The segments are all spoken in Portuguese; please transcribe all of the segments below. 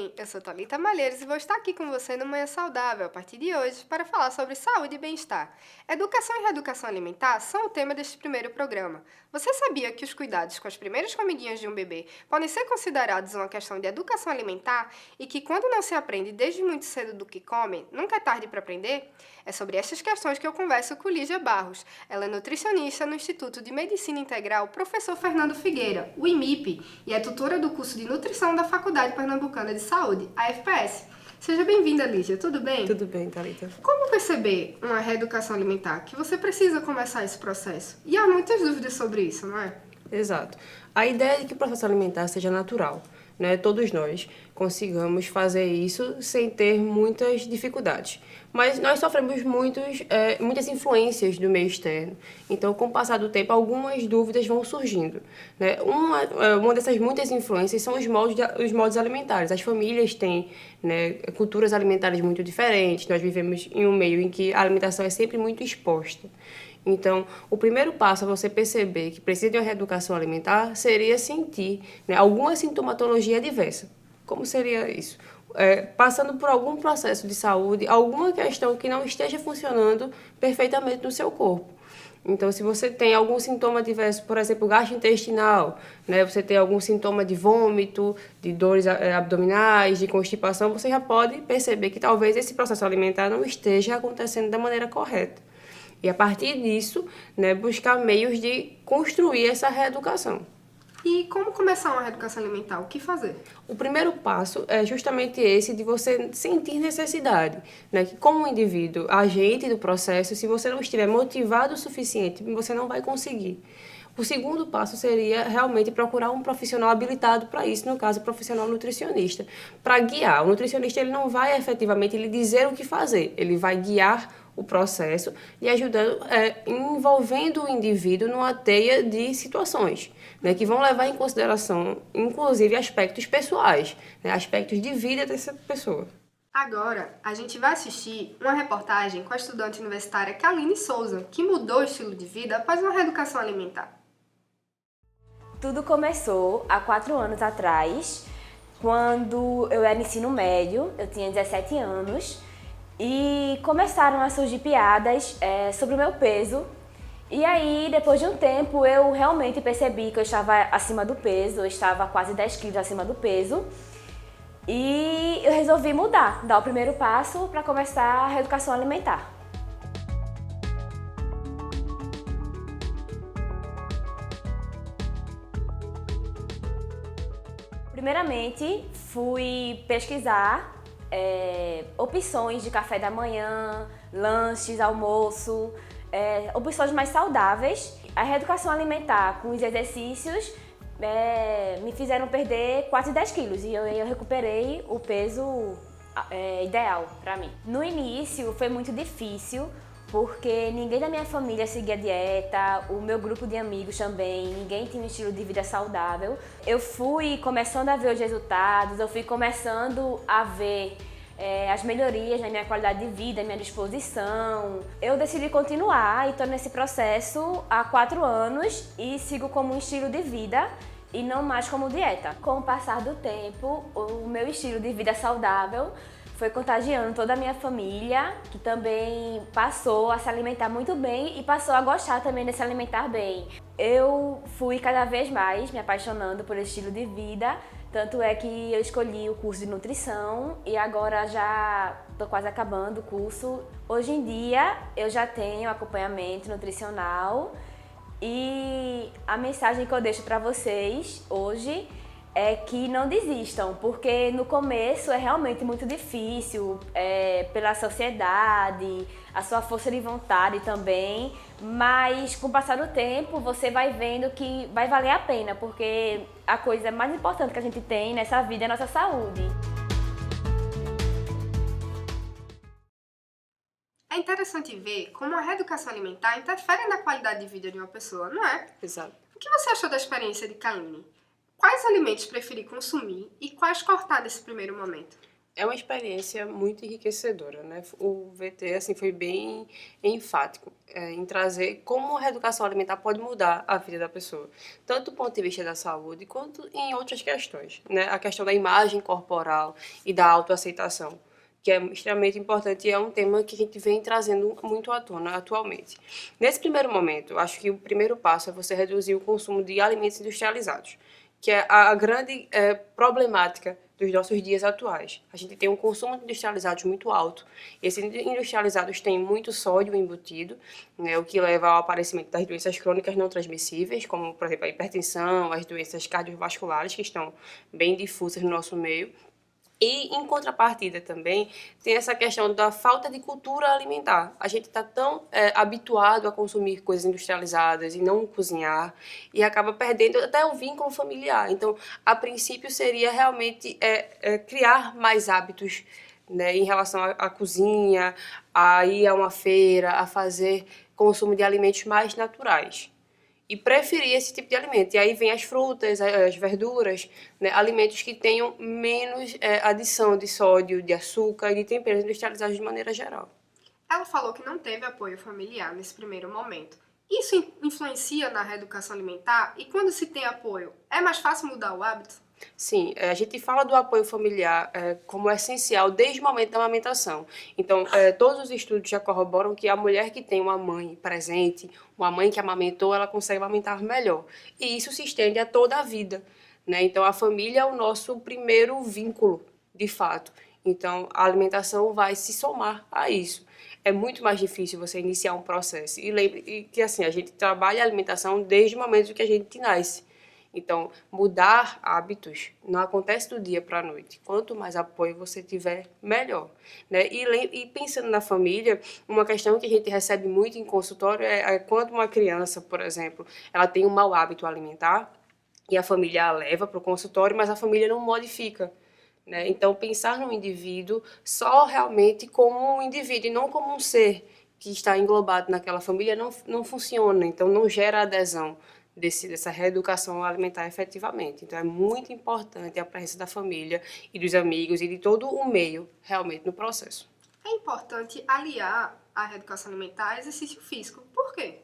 bem? Eu sou Thalita Malheiros e vou estar aqui com você no Manhã Saudável a partir de hoje para falar sobre saúde e bem-estar. Educação e reeducação alimentar são o tema deste primeiro programa. Você sabia que os cuidados com as primeiras comidinhas de um bebê podem ser considerados uma questão de educação alimentar e que quando não se aprende desde muito cedo do que come, nunca é tarde para aprender? É sobre estas questões que eu converso com Lígia Barros. Ela é nutricionista no Instituto de Medicina Integral Professor Fernando Figueira, o IMIP, e é tutora do curso de nutrição da Faculdade Pernambucana de Saúde, a FPS. Seja bem-vinda, Lígia, tudo bem? Tudo bem, Thalita. Como perceber uma reeducação alimentar? Que você precisa começar esse processo. E há muitas dúvidas sobre isso, não é? Exato. A ideia é que o processo alimentar seja natural, né? Todos nós consigamos fazer isso sem ter muitas dificuldades. Mas nós sofremos muitas influências do meio externo. Então, com o passar do tempo, algumas dúvidas vão surgindo, né? Uma dessas muitas influências são os modos alimentares. As famílias têm, né, culturas alimentares muito diferentes. Nós vivemos em um meio em que a alimentação é sempre muito exposta. Então, o primeiro passo a você perceber que precisa de uma reeducação alimentar seria sentir, né, alguma sintomatologia diversa. Como seria isso? Passando por algum processo de saúde, alguma questão que não esteja funcionando perfeitamente no seu corpo. Então, se você tem algum sintoma diverso, por exemplo, gastrointestinal, né, você tem algum sintoma de vômito, de dores abdominais, de constipação, você já pode perceber que talvez esse processo alimentar não esteja acontecendo da maneira correta. E a partir disso, né, buscar meios de construir essa reeducação. E como começar uma reeducação alimentar? O que fazer? O primeiro passo é justamente esse de você sentir necessidade, né? Que como indivíduo, agente do processo, se você não estiver motivado o suficiente, você não vai conseguir. O segundo passo seria realmente procurar um profissional habilitado para isso, no caso, o profissional nutricionista, para guiar. O nutricionista ele não vai efetivamente lhe dizer o que fazer, ele vai guiar o processo e ajudando, envolvendo o indivíduo numa teia de situações, né, que vão levar em consideração, inclusive, aspectos pessoais, né, aspectos de vida dessa pessoa. Agora, a gente vai assistir uma reportagem com a estudante universitária Kaline Souza, que mudou o estilo de vida após uma reeducação alimentar. Tudo começou há 4 anos atrás, quando eu era ensino médio, eu tinha 17 anos, e começaram a surgir piadas sobre o meu peso. E aí, depois de um tempo, eu realmente percebi que eu estava acima do peso, eu estava quase 10 quilos acima do peso. E eu resolvi mudar, dar o primeiro passo para começar a reeducação alimentar. Primeiramente, fui pesquisar opções de café da manhã, lanches, almoço, opções mais saudáveis. A reeducação alimentar com os exercícios me fizeram perder quase 10 quilos e eu recuperei o peso ideal para mim. No início foi muito difícil, porque ninguém da minha família seguia dieta, o meu grupo de amigos também, ninguém tinha um estilo de vida saudável. Eu fui começando a ver os resultados, eu fui começando a ver as melhorias na minha qualidade de vida, minha disposição. Eu decidi continuar e estou nesse processo há 4 anos e sigo como um estilo de vida e não mais como dieta. Com o passar do tempo, o meu estilo de vida saudável foi contagiando toda a minha família, que também passou a se alimentar muito bem e passou a gostar também de se alimentar bem. Eu fui cada vez mais me apaixonando por esse estilo de vida, tanto é que eu escolhi o curso de nutrição e agora já estou quase acabando o curso. Hoje em dia eu já tenho acompanhamento nutricional e a mensagem que eu deixo para vocês hoje é que não desistam, porque no começo é realmente muito difícil, pela sociedade, a sua força de vontade também, mas com o passar do tempo você vai vendo que vai valer a pena, porque a coisa mais importante que a gente tem nessa vida é a nossa saúde. É interessante ver como a reeducação alimentar interfere na qualidade de vida de uma pessoa, não é? Exato. O que você achou da experiência de Kaline? Quais alimentos preferir consumir e quais cortar nesse primeiro momento? É uma experiência muito enriquecedora, né? O VT assim foi bem enfático em trazer como a reeducação alimentar pode mudar a vida da pessoa, tanto do ponto de vista da saúde quanto em outras questões, né? A questão da imagem corporal e da autoaceitação, que é extremamente importante e é um tema que a gente vem trazendo muito à tona atualmente. Nesse primeiro momento, acho que o primeiro passo é você reduzir o consumo de alimentos industrializados, que é a grande problemática dos nossos dias atuais. A gente tem um consumo de industrializados muito alto. Esses industrializados têm muito sódio embutido, né, o que leva ao aparecimento das doenças crônicas não transmissíveis, como, por exemplo, a hipertensão, as doenças cardiovasculares, que estão bem difusas no nosso meio. E, em contrapartida também, tem essa questão da falta de cultura alimentar. A gente está tão habituado a consumir coisas industrializadas e não cozinhar, e acaba perdendo até o vínculo familiar. Então, a princípio, seria realmente criar mais hábitos, né, em relação à cozinha, a ir a uma feira, a fazer consumo de alimentos mais naturais. E preferir esse tipo de alimento. E aí vem as frutas, as verduras, né, alimentos que tenham menos adição de sódio, de açúcar e de temperos industrializados de maneira geral. Ela falou que não teve apoio familiar nesse primeiro momento. Isso influencia na reeducação alimentar? E quando se tem apoio, é mais fácil mudar o hábito? Sim, a gente fala do apoio familiar como essencial desde o momento da amamentação. Então, todos os estudos já corroboram que a mulher que tem uma mãe presente, uma mãe que amamentou, ela consegue amamentar melhor. E isso se estende a toda a vida, né? Então, a família é o nosso primeiro vínculo, de fato. Então, a alimentação vai se somar a isso. É muito mais difícil você iniciar um processo. E lembre que assim, a gente trabalha a alimentação desde o momento que a gente nasce. Então, mudar hábitos não acontece do dia para a noite. Quanto mais apoio você tiver, melhor, né? E pensando na família, uma questão que a gente recebe muito em consultório é quando uma criança, por exemplo, ela tem um mau hábito alimentar e a família a leva para o consultório, mas a família não modifica, né? Então, pensar no indivíduo só realmente como um indivíduo e não como um ser que está englobado naquela família não funciona, então não gera adesão dessa reeducação alimentar efetivamente. Então, é muito importante a presença da família e dos amigos e de todo o meio, realmente, no processo. É importante aliar a reeducação alimentar a exercício físico. Por quê?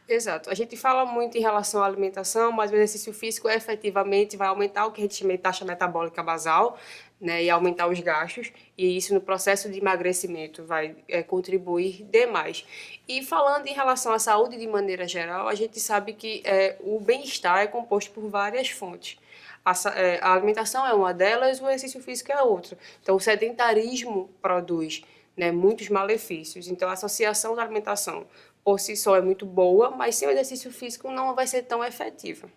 Exato. A gente fala muito em relação à alimentação, mas o exercício físico efetivamente vai aumentar o que a gente chama de taxa metabólica basal, né, e aumentar os gastos, e isso no processo de emagrecimento vai contribuir demais. E falando em relação à saúde de maneira geral, a gente sabe que o bem-estar é composto por várias fontes. A alimentação é uma delas, o exercício físico é outra. Então, o sedentarismo produz, né, muitos malefícios. Então, a associação da alimentação por si só é muito boa, mas sem o exercício físico não vai ser tão efetiva.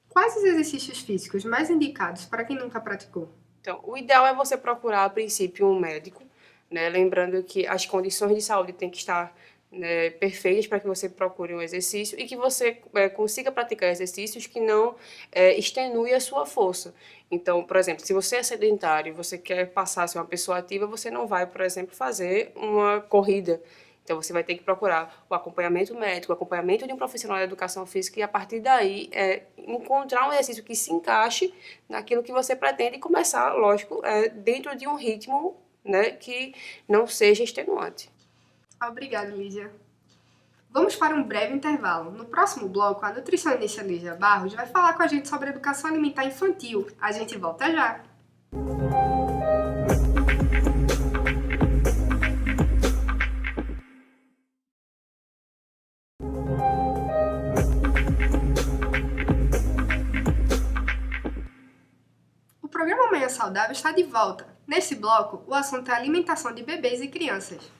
Quais os exercícios físicos mais indicados para quem nunca praticou? Então, o ideal é você procurar, a princípio, um médico, né? Lembrando que as condições de saúde têm que estar, né, perfeitas para que você procure um exercício e que você consiga praticar exercícios que não extenuem a sua força. Então, por exemplo, se você é sedentário e você quer passar a ser uma pessoa ativa, você não vai, por exemplo, fazer uma corrida. Então, você vai ter que procurar o acompanhamento médico, o acompanhamento de um profissional de educação física e, a partir daí, encontrar um exercício que se encaixe naquilo que você pretende e começar, lógico, dentro de um ritmo, né, que não seja extenuante. Obrigada, Lídia. Vamos para um breve intervalo. No próximo bloco, a nutricionista Lídia Barros vai falar com a gente sobre educação alimentar infantil. A gente volta já! O programa Manhã Saudável está de volta. Nesse bloco, o assunto é alimentação de bebês e crianças.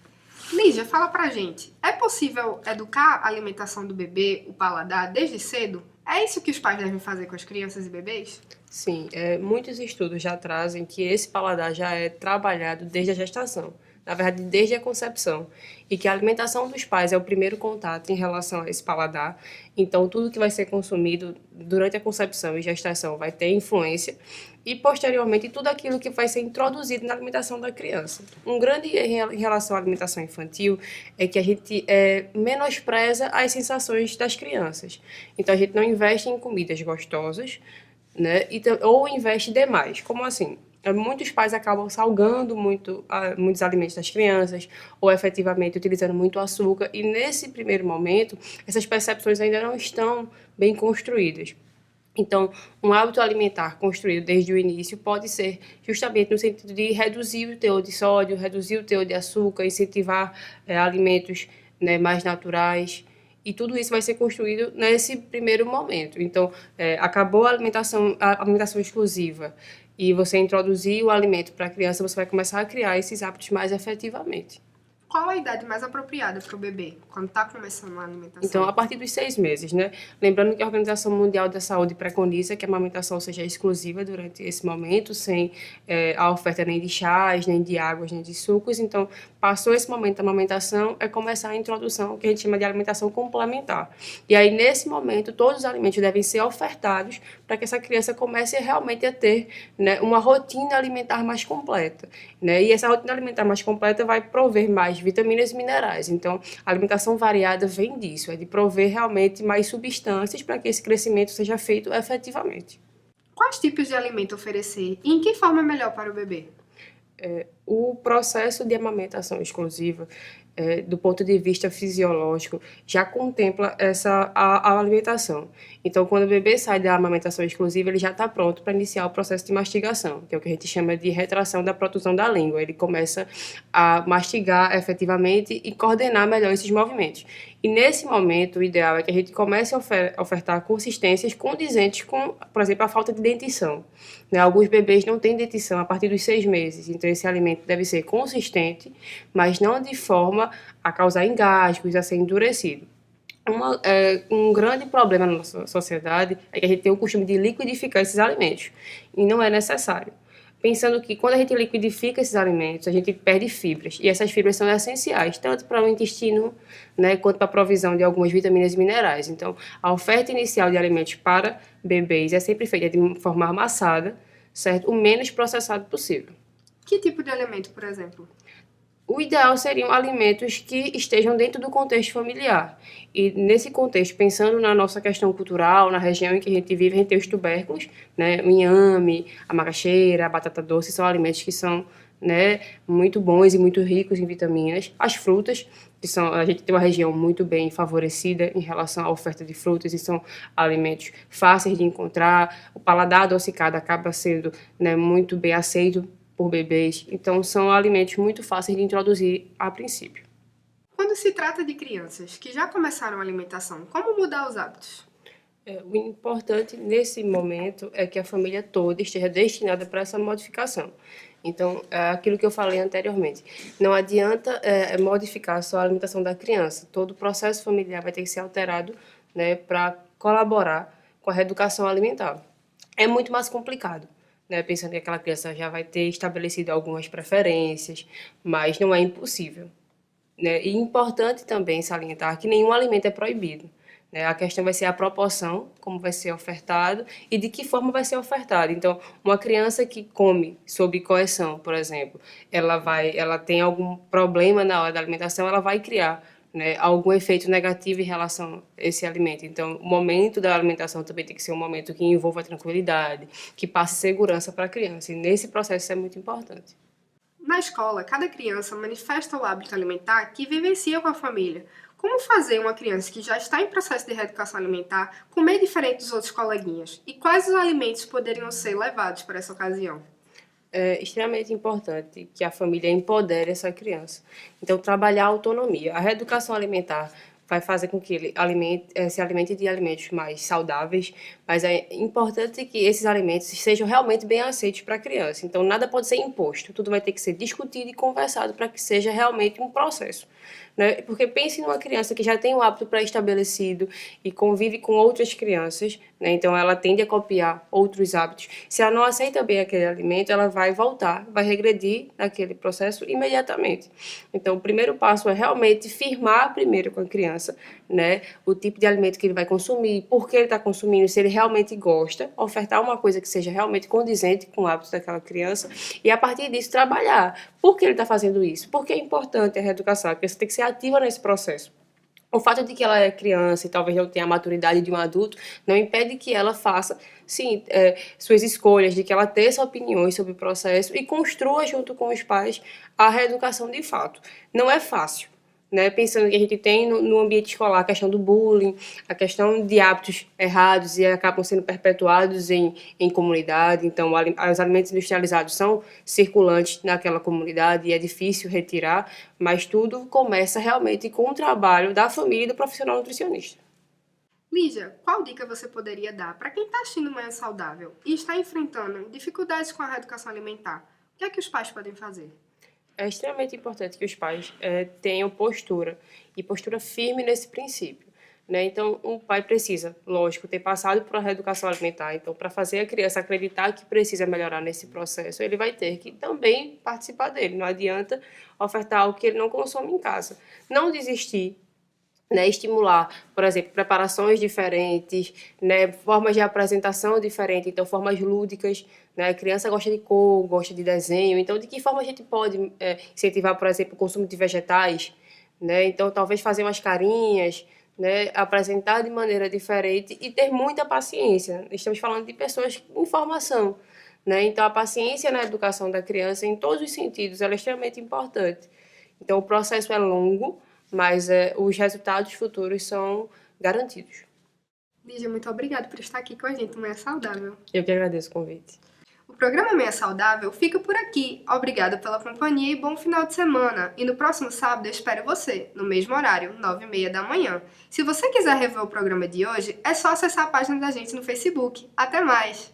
Lígia, fala pra gente, é possível educar a alimentação do bebê, o paladar, desde cedo? É isso que os pais devem fazer com as crianças e bebês? Sim, muitos estudos já trazem que esse paladar já é trabalhado desde a gestação, na verdade, desde a concepção, e que a alimentação dos pais é o primeiro contato em relação a esse paladar. Então, tudo que vai ser consumido durante a concepção e gestação vai ter influência, e posteriormente tudo aquilo que vai ser introduzido na alimentação da criança. Um grande erro em relação à alimentação infantil é que a gente menospreza as sensações das crianças. Então, a gente não investe em comidas gostosas, né? Ou investe demais. Como assim? Muitos pais acabam salgando muitos alimentos das crianças ou efetivamente utilizando muito açúcar e nesse primeiro momento essas percepções ainda não estão bem construídas. Então, um hábito alimentar construído desde o início pode ser justamente no sentido de reduzir o teor de sódio, reduzir o teor de açúcar, incentivar alimentos, né, mais naturais. E tudo isso vai ser construído nesse primeiro momento. Então, acabou a alimentação exclusiva e você introduzir o alimento para a criança, você vai começar a criar esses hábitos mais efetivamente. Qual a idade mais apropriada para o bebê, quando está começando a alimentação? Então, a partir dos 6 meses, né? Lembrando que a Organização Mundial da Saúde preconiza que a amamentação seja exclusiva durante esse momento, sem a oferta nem de chás, nem de águas, nem de sucos. Então, passou esse momento da amamentação, é começar a introdução, que a gente chama de alimentação complementar. E aí, nesse momento, todos os alimentos devem ser ofertados para que essa criança comece realmente a ter, né, uma rotina alimentar mais completa, né? E essa rotina alimentar mais completa vai prover mais vitaminas e minerais. Então, a alimentação variada vem disso, é de prover realmente mais substâncias para que esse crescimento seja feito efetivamente. Quais tipos de alimento oferecer e em que forma é melhor para o bebê? O processo de amamentação exclusiva, do ponto de vista fisiológico, já contempla a alimentação. Então, quando o bebê sai da amamentação exclusiva, ele já está pronto para iniciar o processo de mastigação, que é o que a gente chama de retração da protusão da língua. Ele começa a mastigar efetivamente e coordenar melhor esses movimentos. E nesse momento, o ideal é que a gente comece a ofertar consistências condizentes com, por exemplo, a falta de dentição, né? Alguns bebês não têm dentição a partir dos 6 meses, então esse alimento deve ser consistente, mas não de forma a causar engasgos, a ser endurecido. Um grande problema na nossa sociedade é que a gente tem o costume de liquidificar esses alimentos, e não é necessário. Pensando que quando a gente liquidifica esses alimentos, a gente perde fibras, e essas fibras são essenciais, tanto para o intestino, né, quanto para a provisão de algumas vitaminas e minerais. Então, a oferta inicial de alimentos para bebês é sempre feita de forma amassada, certo? O menos processado possível. Que tipo de alimento, por exemplo? O ideal seriam alimentos que estejam dentro do contexto familiar. E nesse contexto, pensando na nossa questão cultural, na região em que a gente vive, a gente tem os tubérculos, né? O inhame, a macaxeira, a batata doce, são alimentos que são, né, muito bons e muito ricos em vitaminas. As frutas, a gente tem uma região muito bem favorecida em relação à oferta de frutas e são alimentos fáceis de encontrar. O paladar adocicado acaba sendo, né, muito bem aceito por bebês, então são alimentos muito fáceis de introduzir a princípio. Quando se trata de crianças que já começaram a alimentação, como mudar os hábitos? O importante nesse momento é que a família toda esteja destinada para essa modificação. Então, é aquilo que eu falei anteriormente, não adianta modificar só a alimentação da criança, todo o processo familiar vai ter que ser alterado, né, para colaborar com a reeducação alimentar. É muito mais complicado, né, pensando que aquela criança já vai ter estabelecido algumas preferências, mas não é impossível, né? E importante também salientar que nenhum alimento é proibido, né? A questão vai ser a proporção, como vai ser ofertado e de que forma vai ser ofertado. Então, uma criança que come sob coerção, por exemplo, ela tem algum problema na hora da alimentação, ela vai criar, né, algum efeito negativo em relação a esse alimento. Então, o momento da alimentação também tem que ser um momento que envolva tranquilidade, que passe segurança para a criança. E nesse processo isso é muito importante. Na escola, cada criança manifesta o hábito alimentar que vivencia com a família. Como fazer uma criança que já está em processo de reeducação alimentar comer diferente dos outros coleguinhas? E quais os alimentos poderiam ser levados para essa ocasião? É extremamente importante que a família empodere essa criança. Então, trabalhar a autonomia. A reeducação alimentar vai fazer com que ele se alimente de alimentos mais saudáveis, mas é importante que esses alimentos sejam realmente bem aceitos para a criança. Então, nada pode ser imposto, tudo vai ter que ser discutido e conversado para que seja realmente um processo, né? Porque pense numa criança que já tem o hábito pré-estabelecido e convive com outras crianças, né? Então ela tende a copiar outros hábitos. Se ela não aceita bem aquele alimento, ela vai voltar, vai regredir naquele processo imediatamente. Então o primeiro passo é realmente firmar primeiro com a criança, né, o tipo de alimento que ele vai consumir, por que ele está consumindo, se ele realmente gosta, ofertar uma coisa que seja realmente condizente com o hábito daquela criança e a partir disso trabalhar. Por que ele está fazendo isso? Por que é importante a reeducação? Porque você tem que ser ativa nesse processo. O fato de que ela é criança e talvez não tenha a maturidade de um adulto não impede que ela faça, sim, suas escolhas, de que ela tenha opiniões sobre o processo e construa junto com os pais a reeducação de fato. Não é fácil, né? Pensando que a gente tem no ambiente escolar a questão do bullying, a questão de hábitos errados e acabam sendo perpetuados em comunidade. Então, os alimentos industrializados são circulantes naquela comunidade e é difícil retirar, mas tudo começa realmente com o trabalho da família e do profissional nutricionista. Lígia, qual dica você poderia dar para quem está assistindo Manhã Saudável e está enfrentando dificuldades com a reeducação alimentar? O que é que os pais podem fazer? É extremamente importante que os pais tenham postura, e postura firme nesse princípio, né? Então, um pai precisa, lógico, ter passado por uma reeducação alimentar. Então, para fazer a criança acreditar que precisa melhorar nesse processo, ele vai ter que também participar dele. Não adianta ofertar algo que ele não consome em casa. Não desistir, né, estimular, por exemplo, preparações diferentes, né, formas de apresentação diferentes, então formas lúdicas, né, a criança gosta de cor, gosta de desenho, então de que forma a gente pode incentivar, por exemplo, o consumo de vegetais, né, então talvez fazer umas carinhas, né, apresentar de maneira diferente e ter muita paciência. Estamos falando de pessoas em formação, né, então a paciência na educação da criança em todos os sentidos ela é extremamente importante. Então o processo é longo, mas os resultados futuros são garantidos. Lígia, muito obrigada por estar aqui com a gente no Manhã Saudável. Eu que agradeço o convite. O programa Manhã Saudável fica por aqui. Obrigada pela companhia e bom final de semana. E no próximo sábado eu espero você, no mesmo horário, 9h30 da manhã. Se você quiser rever o programa de hoje, é só acessar a página da gente no Facebook. Até mais!